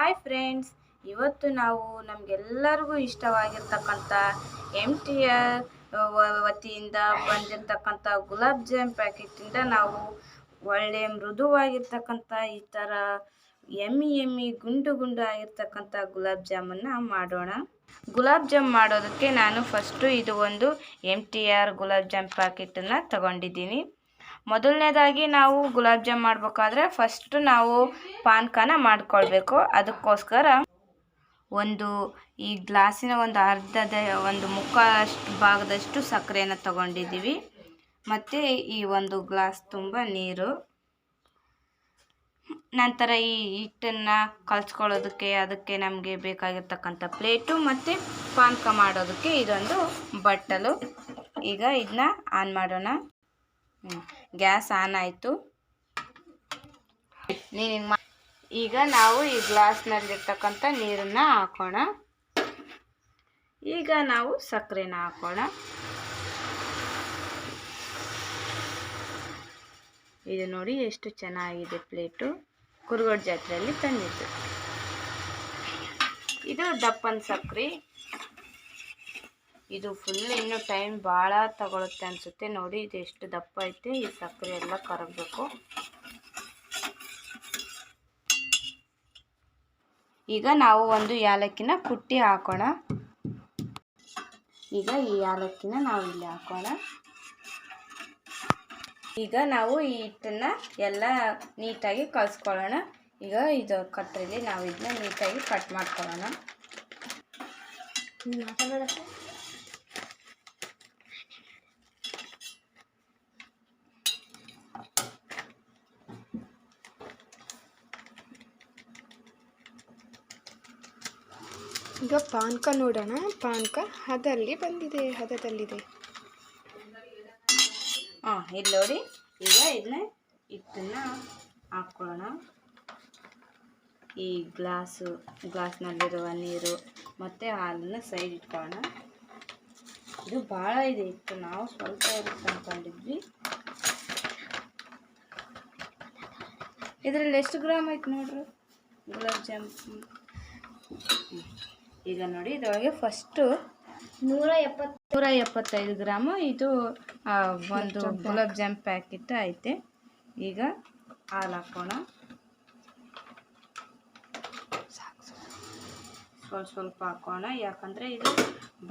Hi friends, ಇವತ್ತು ನಾವು ನಮಗೆಲ್ಲರಿಗೂ ಇಷ್ಟವಾಗಿರ್ತಕ್ಕಂಥ MTR ವತಿಯಿಂದ ಬಂದಿರತಕ್ಕಂಥ ಗುಲಾಬ್ ಜಾಮ್ ಪ್ಯಾಕೆಟಿಂದ ನಾವು ಒಳ್ಳೆ ಮೃದುವಾಗಿರ್ತಕ್ಕಂಥ ಈ ಥರ ಎಮ್ಮಿ ಗುಂಡು ಆಗಿರ್ತಕ್ಕಂಥ ಗುಲಾಬ್ ಜಾಮನ್ನು ಮಾಡೋಣ. ಗುಲಾಬ್ ಜಾಮ್ ಮಾಡೋದಕ್ಕೆ ನಾನು ಫಸ್ಟು ಇದು ಒಂದು MTR ಗುಲಾಬ್ ಜಾಮ್ ಪ್ಯಾಕೆಟನ್ನು ತಗೊಂಡಿದ್ದೀನಿ. ಮೊದಲನೇದಾಗಿ ನಾವು ಗುಲಾಬ್ ಜಾಮ್ ಮಾಡಬೇಕಾದ್ರೆ ಫಸ್ಟ್ ನಾವು ಪಾನಕನ ಮಾಡ್ಕೊಳ್ಬೇಕು. ಅದಕ್ಕೋಸ್ಕರ ಈ ಗ್ಲಾಸಿನ ಒಂದು ಮುಕ್ಕಾಲಷ್ಟು ಭಾಗದಷ್ಟು ಸಕ್ಕರೆಯನ್ನು ತಗೊಂಡಿದ್ದೀವಿ. ಮತ್ತು ಈ ಒಂದು ಗ್ಲಾಸ್ ತುಂಬ ನೀರು. ನಂತರ ಈ ಹಿಟ್ಟನ್ನು ಕಲಿಸ್ಕೊಳ್ಳೋದಕ್ಕೆ ಅದಕ್ಕೆ ನಮಗೆ ಬೇಕಾಗಿರ್ತಕ್ಕಂಥ ಪ್ಲೇಟು ಮತ್ತು ಪಾನಕ ಮಾಡೋದಕ್ಕೆ ಇದೊಂದು ಬಟ್ಟಲು. ಈಗ ಇದನ್ನ ಆನ್ ಮಾಡೋಣ. ಗ್ಯಾಸ್ ಆನ್ ಆಯಿತು. ಈಗ ನಾವು ಈ ಗ್ಲಾಸ್ನಲ್ಲಿರ್ತಕ್ಕಂಥ ನೀರನ್ನು ಹಾಕೋಣ. ಈಗ ನಾವು ಸಕ್ಕರೆನ ಹಾಕೋಣ. ಇದು ನೋಡಿ ಎಷ್ಟು ಚೆನ್ನಾಗಿದೆ ಪ್ಲೇಟು. ಕುರುಗೋಡು ಜಾತ್ರೆಯಲ್ಲಿ ತಂದಿದ್ದು. ಇದು ದಪ್ಪನ ಸಕ್ಕರೆ. ಇದು ಫುಲ್ ಇನ್ನೂ ಟೈಮ್ ಭಾಳ ತಗೊಳುತ್ತೆ ಅನಿಸುತ್ತೆ. ನೋಡಿ ಇದು ಎಷ್ಟು ದಪ್ಪ ಐತೆ. ಈ ಸಕ್ಕರೆ ಎಲ್ಲ ಕರಗಬೇಕು. ಈಗ ನಾವು ಒಂದು ಯಾಲಕ್ಕಿನ ಕುಟ್ಟಿ ಹಾಕೋಣ. ಈಗ ಈ ಯಾಲಕ್ಕಿನ ನಾವು ಇಲ್ಲಿ ಹಾಕೋಣ. ಈಗ ನಾವು ಈ ಹಿಟ್ಟನ್ನು ಎಲ್ಲ ನೀಟಾಗಿ ಕಲಿಸ್ಕೊಳ್ಳೋಣ. ಈಗ ಇದು ಕಟ್ಟರಲ್ಲಿ ನಾವು ಇದನ್ನ ನೀಟಾಗಿ ಕಟ್ ಮಾಡ್ಕೊಳ್ಳೋಣ. ಈಗ ಪಾನಕ ನೋಡೋಣ. ಪಾನಕ ಹದದಲ್ಲಿದೆ. ಇಲ್ಲಿ ನೋಡಿ. ಈಗ ಇದನ್ನ ಹಿಟ್ಟನ್ನು ಹಾಕ್ಕೊಳ್ಳೋಣ. ಈ ಗ್ಲಾಸ್ನಲ್ಲಿರುವ ನೀರು ಮತ್ತು ಹಾಲನ್ನು ಸೈಡ್ ಇಟ್ಕೊಳ್ಳೋಣ. ಇದು ಭಾಳ ಇದೆ ಹಿಟ್ಟು. ನಾವು ಸ್ವಲ್ಪ ಇರುತ್ತೆ ಅಂದ್ಕೊಂಡಿದ್ವಿ. ಇದರಲ್ಲಿ ಎಷ್ಟು ಗ್ರಾಮ್ ಐತೆ ನೋಡ್ರಿ ಗುಲಾಬ್ ಜಾಮ್. ಈಗ ನೋಡಿ ಇದರೊಳಗೆ ಫಸ್ಟು 175 ಗ್ರಾಮು ಇದು ಒಂದು ಗುಲಾಬ್ ಜಾಮ್ ಪ್ಯಾಕೆಟ್ ಐತೆ. ಈಗ ಹಾಲು ಹಾಕೋಣ. ಸ್ವಲ್ಪ ಹಾಕೋಣ, ಯಾಕಂದರೆ ಇದು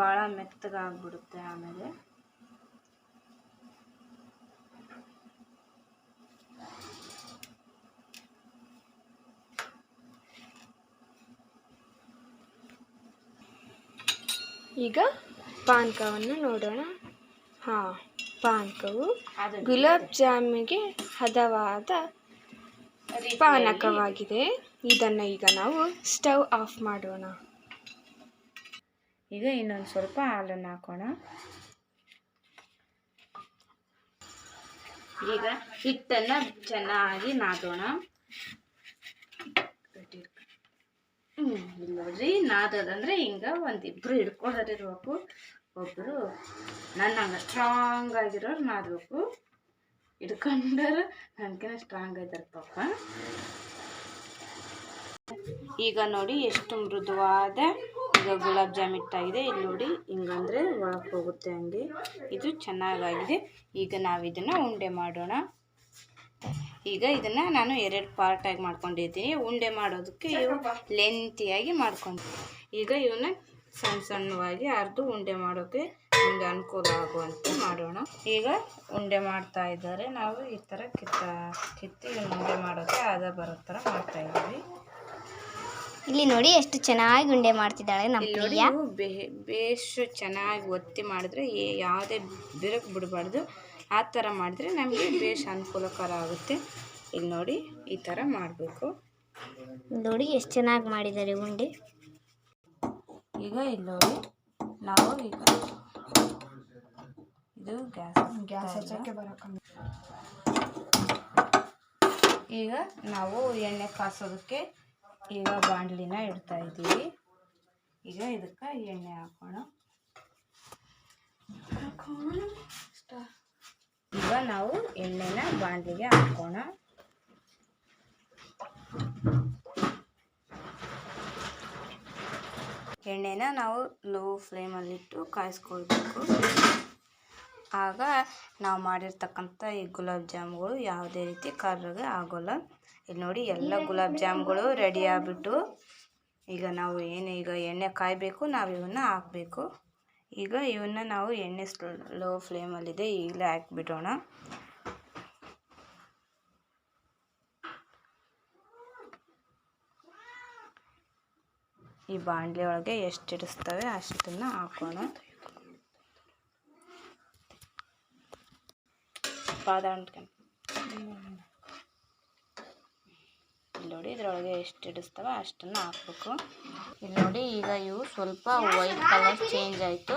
ಭಾಳ ಮೆತ್ತಗಾಗ್ಬಿಡುತ್ತೆ ಆಮೇಲೆ. ಈಗ ಪಾನಕವನ್ನು ನೋಡೋಣ. ಪಾನಕವು ಗುಲಾಬ್ ಜಾಮಿಗೆ ಹದವಾದ ಪಾನಕವಾಗಿದೆ. ಇದನ್ನು ಈಗ ನಾವು ಸ್ಟವ್ ಆಫ್ ಮಾಡೋಣ. ಈಗ ಇನ್ನೊಂದು ಸ್ವಲ್ಪ ಹಾಲನ್ನು ಹಾಕೋಣ. ಈಗ ಹಿಟ್ಟನ್ನು ಚೆನ್ನಾಗಿ ನಾದೋಣ. ಇಲ್ಲಿ ನೋಡ್ರಿ, ನಾದೋದಂದ್ರೆ ಹಿಂಗೆ ಒಂದಿಬ್ರು ಹಿಡ್ಕೊಂಡಿರ್ಬೇಕು. ಒಬ್ಬರು ನನ್ನ ಸ್ಟ್ರಾಂಗ್ ಆಗಿರೋರು ನಾದಬೇಕು. ಹಿಡ್ಕೊಂಡರು ನನಗಿನ ಸ್ಟ್ರಾಂಗ್ ಆಗಿದ್ದಾರೆ ಪಾಪ. ಈಗ ನೋಡಿ ಎಷ್ಟು ಮೃದುವಾದ ಈಗ ಗುಲಾಬ್ ಜಾಮ್ ಹಿಟ್ಟಾಗಿದೆ. ಇಲ್ಲಿ ನೋಡಿ, ಹಿಂಗಂದ್ರೆ ಒಳಗೆ ಹೋಗುತ್ತೆ ಹಂಗೆ. ಇದು ಚೆನ್ನಾಗಾಗಿದೆ. ಈಗ ನಾವು ಇದನ್ನು ಉಂಡೆ ಮಾಡೋಣ. ಈಗ ಇದನ್ನು ನಾನು 2 ಪಾರ್ಟಾಗಿ ಮಾಡ್ಕೊಂಡಿದ್ದೀನಿ. ಉಂಡೆ ಮಾಡೋದಕ್ಕೆ ಇವು ಲೆಂತಿಯಾಗಿ ಮಾಡ್ಕೊಂಡಿದ್ದೀನಿ. ಈಗ ಇವನ್ನ ಸಣ್ಣವಾಗಿ ಅರ್ದು ಉಂಡೆ ಮಾಡೋಕ್ಕೆ ನಮಗೆ ಅನುಕೂಲ ಆಗುವಂತೆ ಮಾಡೋಣ. ಈಗ ಉಂಡೆ ಮಾಡ್ತಾ ಇದ್ದಾರೆ. ನಾವು ಈ ಥರ ಕಿತ್ತಿ ಉಂಡೆ ಮಾಡೋಕ್ಕೆ ಬರೋ ಥರ ಮಾಡ್ತಾ ಇದ್ದೀವಿ. ಇಲ್ಲಿ ನೋಡಿ ಎಷ್ಟು ಚೆನ್ನಾಗಿ ಉಂಡೆ ಮಾಡ್ತಿದ್ದಾಳೆ ನಮ್ಮ ಪ್ರಿಯ. ಬೇಷ್ ಚೆನ್ನಾಗಿ ಒತ್ತಿ ಮಾಡಿದ್ರೆ ಯಾವುದೇ ಬಿರುಕು ಬಿಡಬಾರ್ದು. ಆ ಥರ ಮಾಡಿದ್ರೆ ನಮಗೆ ಬೇಷ್ ಅನುಕೂಲಕರ ಆಗುತ್ತೆ. ಇಲ್ಲಿ ನೋಡಿ, ಈ ಥರ ಮಾಡಬೇಕು. ನೋಡಿ ಎಷ್ಟು ಚೆನ್ನಾಗಿ ಮಾಡಿದ್ದಾರೆ ಉಂಡೆ. ಈಗ ಇಲ್ಲಿ ನೋಡಿ, ನಾವು ಈಗ ಇದು ಗ್ಯಾಸ್ ಹಚ್ಚಕ್ಕೆ ಬರೋಕ್ಕೆ. ಈಗ ನಾವು ಎಣ್ಣೆ ಕಾಸೋದಕ್ಕೆ ಈಗ ಬಾಣಲಿನ ಇಡ್ತಾ ಇದ್ದೀವಿ. ಈಗ ಇದಕ್ಕೆ ಎಣ್ಣೆ ಹಾಕೋಣ. ಈಗ ನಾವು ಎಣ್ಣೆನ ಬಾಣಲಿಗೆ ಹಾಕೋಣ. ಎಣ್ಣೆನ ನಾವು ಲೋ ಫ್ಲೇಮಲ್ಲಿಟ್ಟು ಕಾಯಿಸ್ಕೊಳ್ಬೇಕು. ಆಗ ನಾವು ಮಾಡಿರ್ತಕ್ಕಂಥ ಈ ಗುಲಾಬ್ ಜಾಮ್ಗಳು ಯಾವುದೇ ರೀತಿ ಕರ್ರಗೆ ಆಗೋಲ್ಲ. ಇಲ್ಲಿ ನೋಡಿ ಎಲ್ಲ ಗುಲಾಬ್ ಜಾಮ್ಗಳು ರೆಡಿ ಆಗಿಬಿಟ್ಟು ಈಗ ನಾವು ಈಗ ಎಣ್ಣೆ ಕಾಯಬೇಕು, ನಾವು ಇವನ್ನ ಹಾಕಬೇಕು. ಈಗ ಇವನ್ನ ನಾವು ಎಣ್ಣೆ ಲೋ ಫ್ಲೇಮಲ್ಲಿದೆ, ಈಗಲೇ ಹಾಕಿಬಿಡೋಣ. ಈ ಬಾಣಲೆ ಒಳಗೆ ಎಷ್ಟು ಇಡಿಸ್ತವೆ ಅಷ್ಟನ್ನು ಹಾಕೋಣ. ಇಲ್ಲಿ ನೋಡಿ ಇದರೊಳಗೆ ಎಷ್ಟು ಇಡಿಸ್ತವೆ ಅಷ್ಟನ್ನು ಹಾಕ್ಬೇಕು. ಇಲ್ಲಿ ನೋಡಿ ಈಗ ಇವು ಸ್ವಲ್ಪ ವೈಟ್ ಕಲರ್ ಚೇಂಜ್ ಆಯಿತು.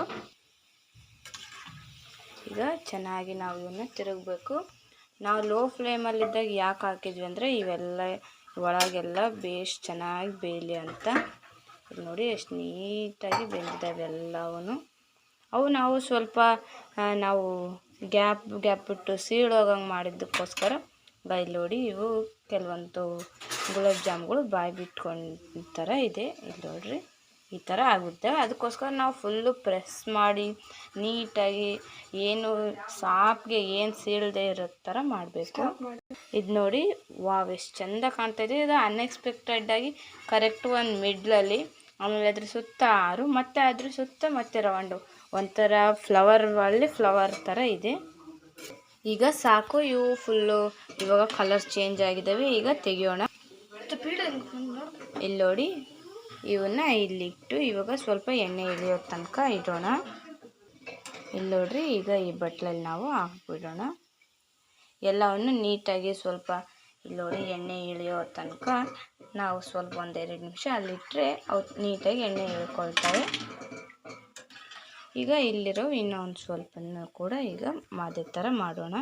ಈಗ ಚೆನ್ನಾಗಿ ನಾವು ಇವನ್ನ ತಿರುಗಬೇಕು. ನಾವು ಲೋ ಫ್ಲೇಮಲ್ಲಿದ್ದಾಗ ಯಾಕೆ ಹಾಕಿದ್ವಿ ಅಂದರೆ ಇವೆಲ್ಲ ಒಳಗೆಲ್ಲ ಬೇಸ್ ಚೆನ್ನಾಗಿ ಬೇಯಲಿ ಅಂತ. ಇಲ್ಲಿ ನೋಡಿ ಎಷ್ಟು ನೀಟಾಗಿ ಬೆಂದಿದ್ದಾವೆ ಎಲ್ಲವೂ. ಅವು ನಾವು ಸ್ವಲ್ಪ ನಾವು ಗ್ಯಾಪ್ ಬಿಟ್ಟು ಸೀಳೋಗಂಗೆ ಮಾಡಿದ್ದಕ್ಕೋಸ್ಕರ ಇಲ್ಲಿ ನೋಡಿ ಇವು ಕೆಲವೊಂದು ಗುಲಾಬ್ ಜಾಮ್ಗಳು ಬಾಯಿ ಬಿಟ್ಕೊಂಡ ಥರ ಇದೆ. ಇಲ್ಲಿ ನೋಡ್ರಿ ಈ ಥರ ಆಗುತ್ತೆ. ಅದಕ್ಕೋಸ್ಕರ ನಾವು ಫುಲ್ಲು ಪ್ರೆಸ್ ಮಾಡಿ ನೀಟಾಗಿ ಏನು ಸಾಪ್ಗೆ ಏನು ಸೀಳದೆ ಇರೋ ಥರ ಮಾಡಬೇಕು. ಇದು ನೋಡಿ ವಾವ್ ಎಷ್ಟು ಚೆಂದ ಕಾಣ್ತಾಯಿದೆ. ಇದು ಅನ್ಎಕ್ಸ್ಪೆಕ್ಟೆಡಾಗಿ ಕರೆಕ್ಟ್ ಒಂದು ಮಿಡ್ಲಲ್ಲಿ, ಆಮೇಲೆ ಅದ್ರ ಸುತ್ತ ಆರು, ಮತ್ತು ಅದ್ರ ಸುತ್ತ ಮತ್ತೆ ರೌಂಡು ಒಂಥರ ಫ್ಲವರ್ ಥರ ಇದೆ. ಈಗ ಸಾಕು, ಇವು ಫುಲ್ಲು ಇವಾಗ ಕಲರ್ ಚೇಂಜ್ ಆಗಿದ್ದಾವೆ. ಈಗ ತೆಗಿಯೋಣ. ಇಲ್ಲಿ ನೋಡಿ ಇವನ್ನ ಇಲ್ಲಿಟ್ಟು ಇವಾಗ ಸ್ವಲ್ಪ ಎಣ್ಣೆ ಇಳಿಯೋ ತನಕ ಇಡೋಣ. ಇಲ್ಲಿ ನೋಡ್ರಿ ಈಗ ಈ ಬಟ್ಲಲ್ಲಿ ನಾವು ಹಾಕ್ಬಿಡೋಣ ಎಲ್ಲವನ್ನು ನೀಟಾಗಿ. ಸ್ವಲ್ಪ ಇಲ್ಲಿ ನೋಡಿ ಎಣ್ಣೆ ಇಳಿಯೋ ತನಕ ನಾವು ಸ್ವಲ್ಪ 1-2 ನಿಮಿಷ ಅಲ್ಲಿಟ್ಟರೆ ಅವು ನೀಟಾಗಿ ಎಣ್ಣೆ ಇಳ್ಕೊಳ್ತವೆ. ಈಗ ಇಲ್ಲಿರೋ ಇನ್ನೊಂದು ಸ್ವಲ್ಪನೂ ಕೂಡ ಈಗ ಅದೇ ಥರ ಮಾಡೋಣ.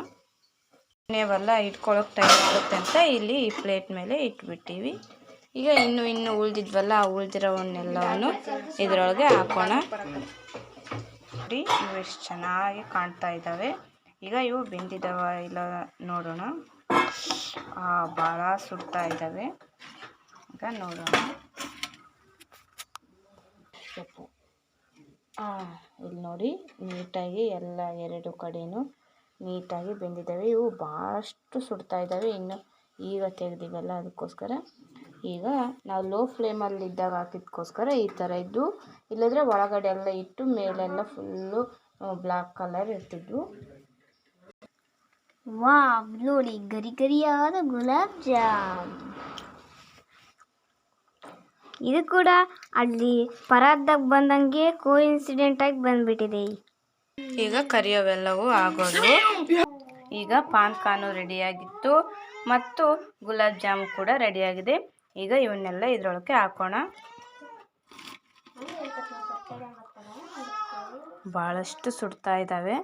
ಎಣ್ಣೆವೆಲ್ಲ ಇಟ್ಕೊಳ್ಳೋಕೆ ಟೈಮ್ ಆಗುತ್ತೆ ಅಂತ ಇಲ್ಲಿ ಈ ಪ್ಲೇಟ್ ಮೇಲೆ ಇಟ್ಬಿಟ್ಟಿವಿ. ಈಗ ಇನ್ನು ಉಳಿದಿದ್ವಲ್ಲ, ಉಳಿದಿರೋವನ್ನೆಲ್ಲವನ್ನು ಇದರೊಳಗೆ ಹಾಕೋಣ. ನೋಡಿ ಇವು ಎಷ್ಟು ಚೆನ್ನಾಗಿ ಕಾಣ್ತಾ ಇದ್ದಾವೆ. ಈಗ ಇವು ಬೆಂದಿದ್ದಾವ ಇಲ್ಲ ನೋಡೋಣ. ಭಾಳ ಸುಡ್ತಾ ಇದ್ದಾವೆ. ಈಗ ನೋಡೋಣ. ಇಲ್ಲಿ ನೋಡಿ ನೀಟಾಗಿ ಎಲ್ಲ 2 ಕಡೆಯೂ ನೀಟಾಗಿ ಬೆಂದಿದ್ದಾವೆ. ಇವು ಭಾಳಷ್ಟು ಸುಡ್ತಾ ಇದ್ದಾವೆ. ಇನ್ನು ಈಗ ತೆಗೆದಿವಲ್ಲ ಅದಕ್ಕೋಸ್ಕರ. ಈಗ ನಾವು ಲೋ ಫ್ಲೇಮಲ್ಲಿ ಇದ್ದಾಗ ಹಾಕಿದ್ದಕ್ಕೋಸ್ಕರ ಈ ಥರ ಇದ್ದು, ಇಲ್ಲದ್ರೆ ಒಳಗಡೆ ಎಲ್ಲ ಇಟ್ಟು ಮೇಲೆಲ್ಲ ಫುಲ್ಲು ಬ್ಲ್ಯಾಕ್ ಕಲರ್ ಇರ್ತಿದ್ವು. ವಾವ್ ನೋಡಿ ಗರಿಗರಿಯಾದ ಗುಲಾಬ್ ಜಾಮ್. ಇದು ಕೂಡ ಅಲ್ಲಿ ಪರಾದಾಗ ಬಂದಂಗೆ ಕೋಇನ್ಸಿಡೆಂಟಾಗಿ ಬಂದ್ಬಿಟ್ಟಿದೆ. ಈಗ ಕರಿಯೋವೆಲ್ಲವೂ ಆಗೋದು. ಈಗ ಪಾನ್ಕಾನು ರೆಡಿಯಾಗಿತ್ತು ಮತ್ತು ಗುಲಾಬ್ ಜಾಮು ಕೂಡ ರೆಡಿಯಾಗಿದೆ. ಈಗ ಇವನ್ನೆಲ್ಲ ಇದರೊಳಗೆ ಹಾಕೋಣ. ಭಾಳಷ್ಟು ಸುಡ್ತಾ ಇದ್ದಾವೆ.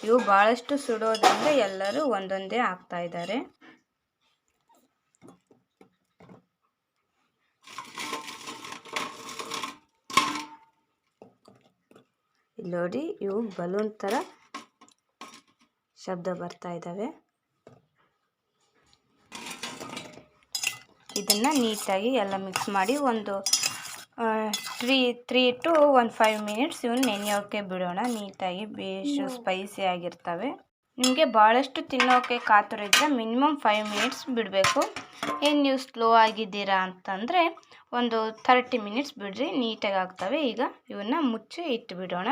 ಇವು ಭಾಳಷ್ಟು ಸುಡೋದ್ರಿಂದ ಎಲ್ಲರೂ ಒಂದೊಂದೇ ಹಾಕ್ತಾ ಇದ್ದಾರೆ. ಇಲ್ಲಿ ನೋಡಿ ಇವು ಬಲೂನ್ ಥರ ಶಬ್ದ ಬರ್ತಾ ಇದ್ದಾವೆ. ಇದನ್ನು ನೀಟಾಗಿ ಎಲ್ಲ ಮಿಕ್ಸ್ ಮಾಡಿ ಒಂದು 3 to 5 ಮಿನಿಟ್ಸ್ ಇವನ್ನ ನೆನೆಯೋಕೆ ಬಿಡೋಣ. ನೀಟಾಗಿ ಬೇಷ್ ಸ್ಪೈಸಿ ಆಗಿರ್ತವೆ. ನಿಮಗೆ ಭಾಳಷ್ಟು ತಿನ್ನೋಕೆ ಕಾತುರ ಇದ್ದರೆ ಮಿನಿಮಮ್ 5 ಮಿನಿಟ್ಸ್ ಬಿಡಬೇಕು. ಏನು ನೀವು ಸ್ಲೋ ಆಗಿದ್ದೀರಾ ಅಂತಂದರೆ ಒಂದು 30 ಮಿನಿಟ್ಸ್ ಬಿಡ್ರಿ, ನೀಟಾಗಿ ಆಗ್ತವೆ. ಈಗ ಇವನ್ನ ಮುಚ್ಚಿ ಇಟ್ಟುಬಿಡೋಣ.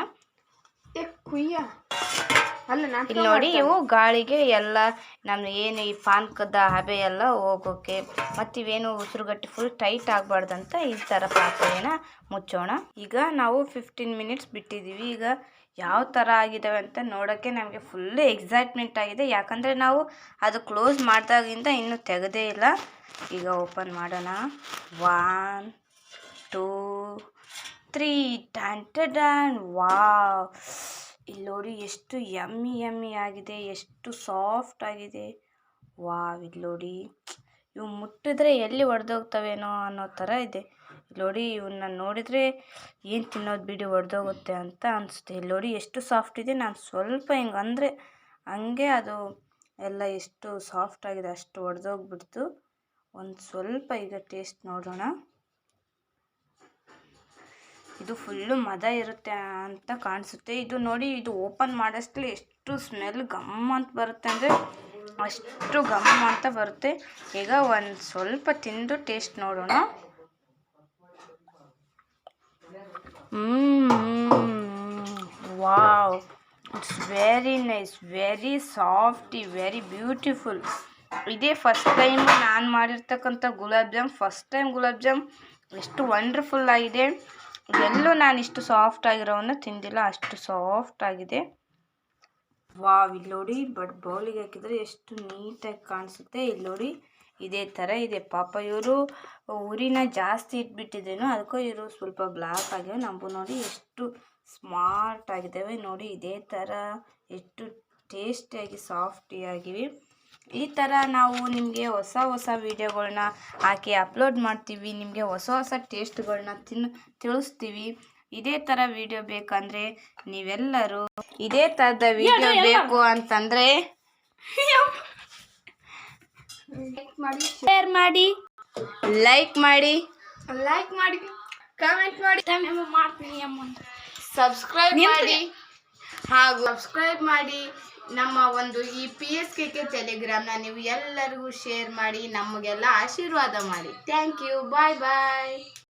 ಇಲ್ಲಿ ನೋಡಿ ಇವು ಗಾಳಿಗೆ ಎಲ್ಲ ನಮ್ಮ ಏನು ಈ ಪಾನಕದ ಹಬೆ ಎಲ್ಲ ಹೋಗೋಕೆ, ಮತ್ತು ಇವೇನು ಉಸಿರುಗಟ್ಟಿ ಫುಲ್ ಟೈಟ್ ಆಗಬಾರ್ದಂತ ಈ ಥರ ಪಾತ್ರೆನ ಮುಚ್ಚೋಣ. ಈಗ ನಾವು 15 ಮಿನಿಟ್ಸ್ ಬಿಟ್ಟಿದ್ದೀವಿ. ಈಗ ಯಾವ ಥರ ಆಗಿದ್ದಾವೆ ಅಂತ ನೋಡೋಕ್ಕೆ ನಮಗೆ ಫುಲ್ಲು ಎಕ್ಸೈಟ್ಮೆಂಟ್ ಆಗಿದೆ. ಯಾಕಂದರೆ ನಾವು ಅದು ಕ್ಲೋಸ್ ಮಾಡಿದಾಗಿಂದ ಇನ್ನೂ ತೆಗೆದೇ ಇಲ್ಲ. ಈಗ ಓಪನ್ ಮಾಡೋಣ. 1 2 3 ಟನ್. ವಾವ್, ಇಲ್ಲಿ ನೋಡಿ ಎಷ್ಟು ಯಮ್ಮಿ ಆಗಿದೆ, ಎಷ್ಟು ಸಾಫ್ಟ್ ಆಗಿದೆ. ವಾವ್, ಇಲ್ಲಿ ನೋಡಿ ಇವು ಮುಟ್ಟಿದ್ರೆ ಎಲ್ಲಿ ಒಡೆದೋಗ್ತವೇನೋ ಅನ್ನೋ ಥರ ಇದೆ. ಇಲ್ಲಿ ನೋಡಿ ಇವನ್ನ ನೋಡಿದರೆ ಏನು ತಿನ್ನೋದು ಬಿಡಿ ಒಡೆದೋಗುತ್ತೆ ಅಂತ ಅನಿಸುತ್ತೆ. ಇಲ್ಲಿ ನೋಡಿ ಎಷ್ಟು ಸಾಫ್ಟ್ ಇದೆ. ನಾನು ಸ್ವಲ್ಪ ಹಿಂಗೆ ಅಂದರೆ ಹಂಗೆ ಅದು ಎಲ್ಲ ಎಷ್ಟು ಸಾಫ್ಟ್ ಆಗಿದೆ ಅಷ್ಟು ಒಡೆದೋಗ್ಬಿಡ್ತು. ಒಂದು ಸ್ವಲ್ಪ ಈಗ ಟೇಸ್ಟ್ ನೋಡೋಣ. ಇದು ಫುಲ್ಲು ಮದ ಇರುತ್ತೆ ಅಂತ ಕಾಣಿಸುತ್ತೆ. ಇದು ನೋಡಿ, ಇದು ಓಪನ್ ಮಾಡೋಷ್ಟರಲ್ಲಿ ಎಷ್ಟು ಸ್ಮೆಲ್ ಗಮ್ ಅಂತ ಬರುತ್ತೆ ಅಂದರೆ ಅಷ್ಟು ಗಮ್ ಅಂತ ಬರುತ್ತೆ. ಈಗ ಒಂದು ಸ್ವಲ್ಪ ತಿಂದು ಟೇಸ್ಟ್ ನೋಡೋಣ. Wow, it's very nice, very softy, very beautiful. ಇದೇ ಫಸ್ಟ್ ಟೈಮ್ ನಾನು ಮಾಡಿರ್ತಕ್ಕಂಥ ಗುಲಾಬ್ ಜಾಮ್. ಫಸ್ಟ್ ಟೈಮ್ ಗುಲಾಬ್ ಜಾಮ್ ಎಷ್ಟು ವಂಡರ್ಫುಲ್ ಆಗಿದೆ. ಎಲ್ಲೂ ನಾನು ಇಷ್ಟು ಸಾಫ್ಟ್ ಆಗಿರೋವನ್ನು ತಿಂದಿಲ್ಲ, ಅಷ್ಟು ಸಾಫ್ಟ್ ಆಗಿದೆ. ವಾವ್, ಇಲ್ಲಿ ನೋಡಿ, ಬೌಲಿಗೆ ಹಾಕಿದರೆ ಎಷ್ಟು ನೀಟಾಗಿ ಕಾಣಿಸುತ್ತೆ. ಇಲ್ಲಿ ನೋಡಿ, ಇದೇ ಥರ ಇದೆ. ಪಾಪ ಇವರು ಉರಿನ ಜಾಸ್ತಿ ಇಟ್ಬಿಟ್ಟಿದ್ರೇನೋ ಅದಕ್ಕೂ ಇವರು ಸ್ವಲ್ಪ ಬ್ಲ್ಯಾಕ್ ಆಗಿವೆ. ನಮಗೂ ನೋಡಿ ಎಷ್ಟು ಸ್ಮಾರ್ಟ್ ಆಗಿದ್ದಾವೆ ನೋಡಿ. ಇದೇ ಥರ ಎಷ್ಟು ಟೇಸ್ಟಿಯಾಗಿ ಸಾಫ್ಟಿಯಾಗಿವೆ. ಈ ಥರ ನಾವು ನಿಮಗೆ ಹೊಸ ಹೊಸ ವೀಡಿಯೋಗಳನ್ನ ಹಾಕಿ ಅಪ್ಲೋಡ್ ಮಾಡ್ತೀವಿ. ನಿಮಗೆ ಹೊಸ ಹೊಸ ಟೇಸ್ಟ್ಗಳನ್ನ ತಿಳಿಸ್ತೀವಿ. ಇದೇ ಥರ ವಿಡಿಯೋ ಬೇಕಂದರೆ ನೀವೆಲ್ಲರೂ ಇದೇ ಥರದ ವಿಡಿಯೋ ಬೇಕು ಅಂತಂದರೆ ಶೇರ್ ಮಾಡಿ, ಲೈಕ್ ಮಾಡಿ, ಕಮೆಂಟ್ ಮಾಡಿ, ಸಬ್ಸ್ಕ್ರೈಬ್ ಮಾಡಿ ಹಾಗೂ ಸಬ್ಸ್ಕ್ರೈಬ್ ಮಾಡಿ. ನಮ್ಮ ಒಂದು ಈ PSKK ಟೆಲಿಗ್ರಾಮ್ನ ನೀವು ಎಲ್ಲರಿಗೂ ಶೇರ್ ಮಾಡಿ, ನಮಗೆಲ್ಲ ಆಶೀರ್ವಾದ ಮಾಡಿ. Thank you, bye bye.